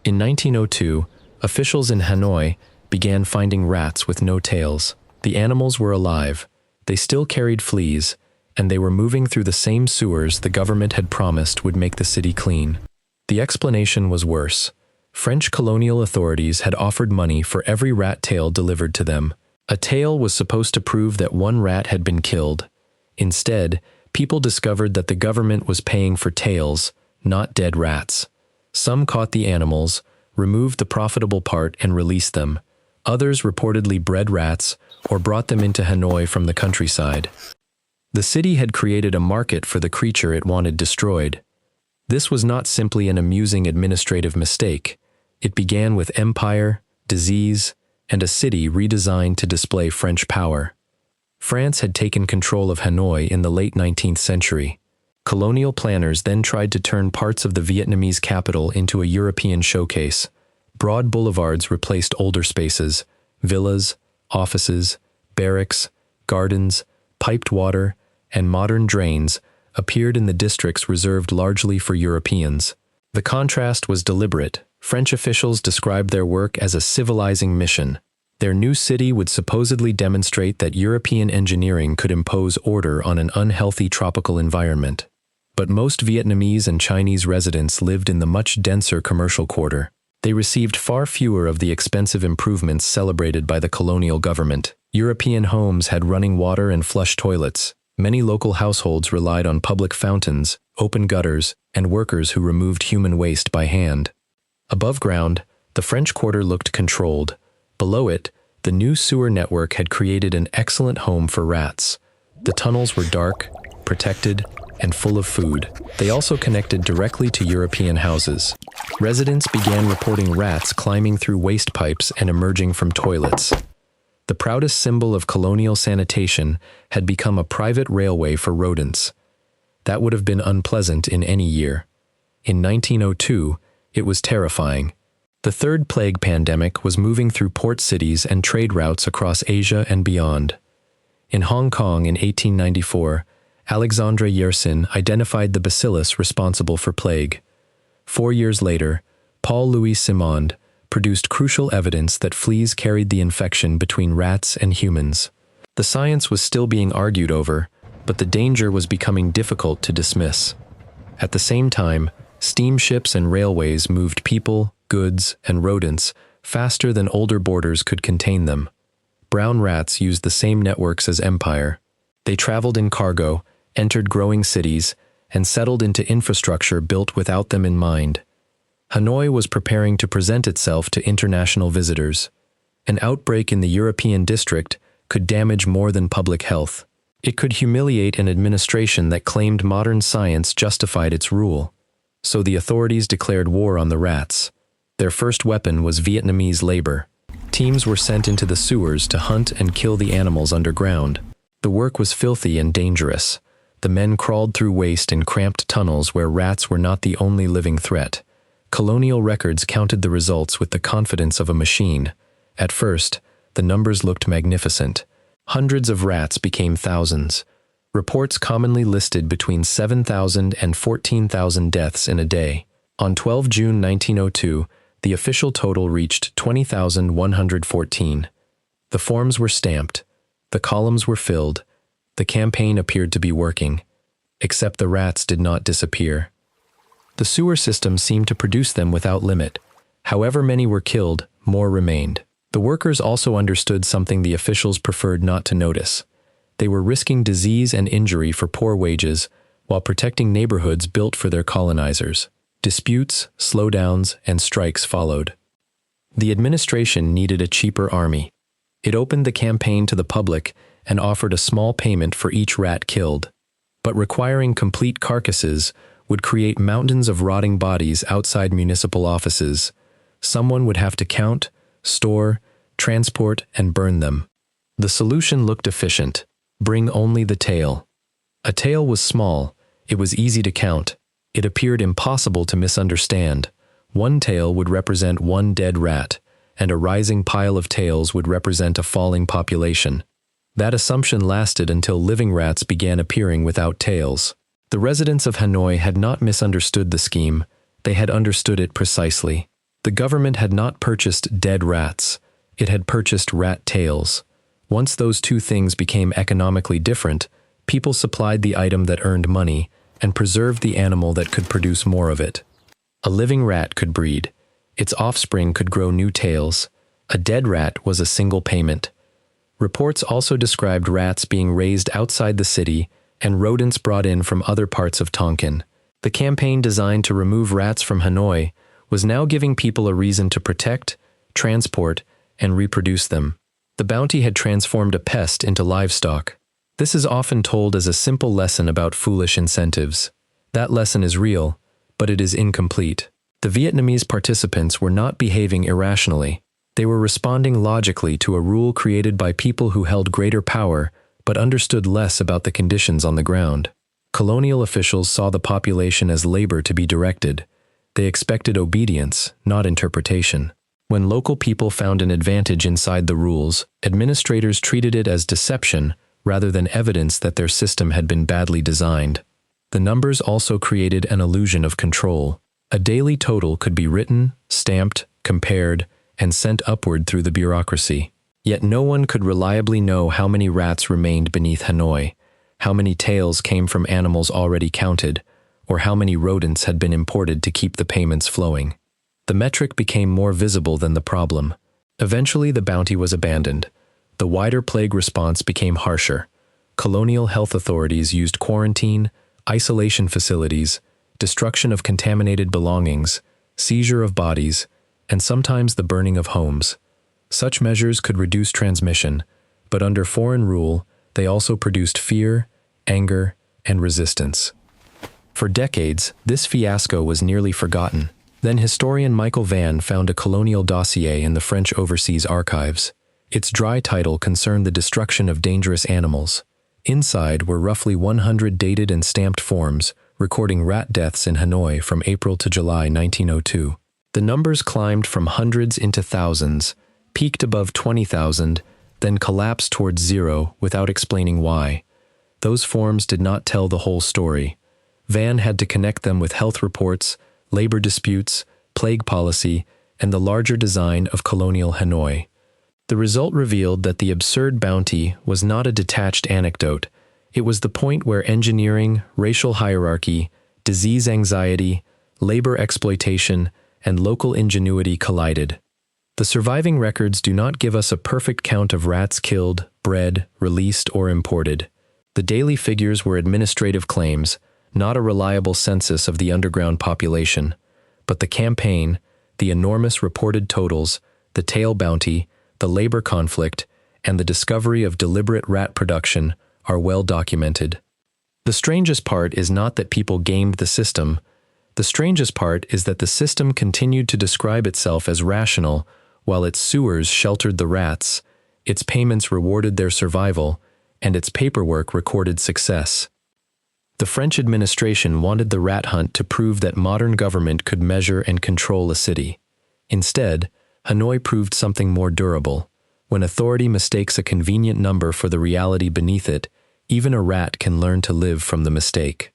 In 1902, officials in Hanoi began finding rats with no tails. The animals were alive, they still carried fleas, and they were moving through the same sewers the government had promised would make the city clean. The explanation was worse. French colonial authorities had offered money for every rat tail delivered to them. A tail was supposed to prove that one rat had been killed. Instead, people discovered that the government was paying for tails, not dead rats. Some caught the animals, removed the profitable part and released them. Others reportedly bred rats or brought them into Hanoi from the countryside. The city had created a market for the creature it wanted destroyed. This was not simply an amusing administrative mistake. It began with empire, disease, and a city redesigned to display French power. France had taken control of Hanoi in the late 19th century. Colonial planners then tried to turn parts of the Vietnamese capital into a European showcase. Broad boulevards replaced older spaces. Villas, offices, barracks, gardens, piped water, and modern drains appeared in the districts reserved largely for Europeans. The contrast was deliberate. French officials described their work as a civilizing mission. Their new city would supposedly demonstrate that European engineering could impose order on an unhealthy tropical environment. But most Vietnamese and Chinese residents lived in the much denser commercial quarter. They received far fewer of the expensive improvements celebrated by the colonial government. European homes had running water and flush toilets. Many local households relied on public fountains, open gutters, and workers who removed human waste by hand. Above ground, the French quarter looked controlled. Below it, the new sewer network had created an excellent home for rats. The tunnels were dark, protected, and full of food. They also connected directly to European houses. Residents began reporting rats climbing through waste pipes and emerging from toilets. The proudest symbol of colonial sanitation had become a private railway for rodents. That would have been unpleasant in any year. In 1902, it was terrifying. The third plague pandemic was moving through port cities and trade routes across Asia and beyond. In Hong Kong in 1894, Alexandre Yersin identified the bacillus responsible for plague. 4 years later, Paul-Louis Simond produced crucial evidence that fleas carried the infection between rats and humans. The science was still being argued over, but the danger was becoming difficult to dismiss. At the same time, steamships and railways moved people, goods, and rodents faster than older borders could contain them. Brown rats used the same networks as empire. They traveled in cargo, entered growing cities, and settled into infrastructure built without them in mind. Hanoi was preparing to present itself to international visitors. An outbreak in the European district could damage more than public health. It could humiliate an administration that claimed modern science justified its rule. So the authorities declared war on the rats. Their first weapon was Vietnamese labor. Teams were sent into the sewers to hunt and kill the animals underground. The work was filthy and dangerous. The men crawled through waste in cramped tunnels where rats were not the only living threat. Colonial records counted the results with the confidence of a machine. At first, the numbers looked magnificent. Hundreds of rats became thousands. Reports commonly listed between 7,000 and 14,000 deaths in a day. On 12 June 1902, the official total reached 20,114. The forms were stamped. The columns were filled. The campaign appeared to be working. Except the rats did not disappear. The sewer system seemed to produce them without limit. However many were killed, more remained. The workers also understood something the officials preferred not to notice. They were risking disease and injury for poor wages while protecting neighborhoods built for their colonizers. Disputes, slowdowns, and strikes followed. The administration needed a cheaper army. It opened the campaign to the public and offered a small payment for each rat killed. But requiring complete carcasses would create mountains of rotting bodies outside municipal offices. Someone would have to count, store, transport, and burn them. The solution looked efficient. Bring only the tail. A tail was small. It was easy to count. It appeared impossible to misunderstand. One tail would represent one dead rat, and a rising pile of tails would represent a falling population. That assumption lasted until living rats began appearing without tails. The residents of Hanoi had not misunderstood the scheme. They had understood it precisely. The government had not purchased dead rats, it had purchased rat tails. Once those two things became economically different, people supplied the item that earned money and preserved the animal that could produce more of it. A living rat could breed. Its offspring could grow new tails. A dead rat was a single payment. Reports also described rats being raised outside the city and rodents brought in from other parts of Tonkin. The campaign designed to remove rats from Hanoi was now giving people a reason to protect, transport, and reproduce them. The bounty had transformed a pest into livestock. This is often told as a simple lesson about foolish incentives. That lesson is real, but it is incomplete. The Vietnamese participants were not behaving irrationally. They were responding logically to a rule created by people who held greater power but understood less about the conditions on the ground. Colonial officials saw the population as labor to be directed. They expected obedience, not interpretation. When local people found an advantage inside the rules, administrators treated it as deception rather than evidence that their system had been badly designed. The numbers also created an illusion of control. A daily total could be written, stamped, compared, and sent upward through the bureaucracy. Yet no one could reliably know how many rats remained beneath Hanoi, how many tails came from animals already counted, or how many rodents had been imported to keep the payments flowing. The metric became more visible than the problem. Eventually, the bounty was abandoned. The wider plague response became harsher. Colonial health authorities used quarantine, isolation facilities, destruction of contaminated belongings, seizure of bodies, and sometimes the burning of homes. Such measures could reduce transmission, but under foreign rule, they also produced fear, anger, and resistance. For decades, this fiasco was nearly forgotten. Then historian Michael Vann found a colonial dossier in the French Overseas Archives. Its dry title concerned the destruction of dangerous animals. Inside were roughly 100 dated and stamped forms recording rat deaths in Hanoi from April to July 1902. The numbers climbed from hundreds into thousands, peaked above 20,000, then collapsed towards zero without explaining why. Those forms did not tell the whole story. Vann had to connect them with health reports, labor disputes, plague policy, and the larger design of colonial Hanoi. The result revealed that the absurd bounty was not a detached anecdote. It was the point where engineering, racial hierarchy, disease anxiety, labor exploitation, and local ingenuity collided. The surviving records do not give us a perfect count of rats killed, bred, released, or imported. The daily figures were administrative claims, not a reliable census of the underground population, but the campaign, the enormous reported totals, the tail bounty, the labor conflict, and the discovery of deliberate rat production are well documented. The strangest part is not that people gamed the system. The strangest part is that the system continued to describe itself as rational while its sewers sheltered the rats, its payments rewarded their survival, and its paperwork recorded success. The French administration wanted the rat hunt to prove that modern government could measure and control a city. Instead, Hanoi proved something more durable. When authority mistakes a convenient number for the reality beneath it, even a rat can learn to live from the mistake.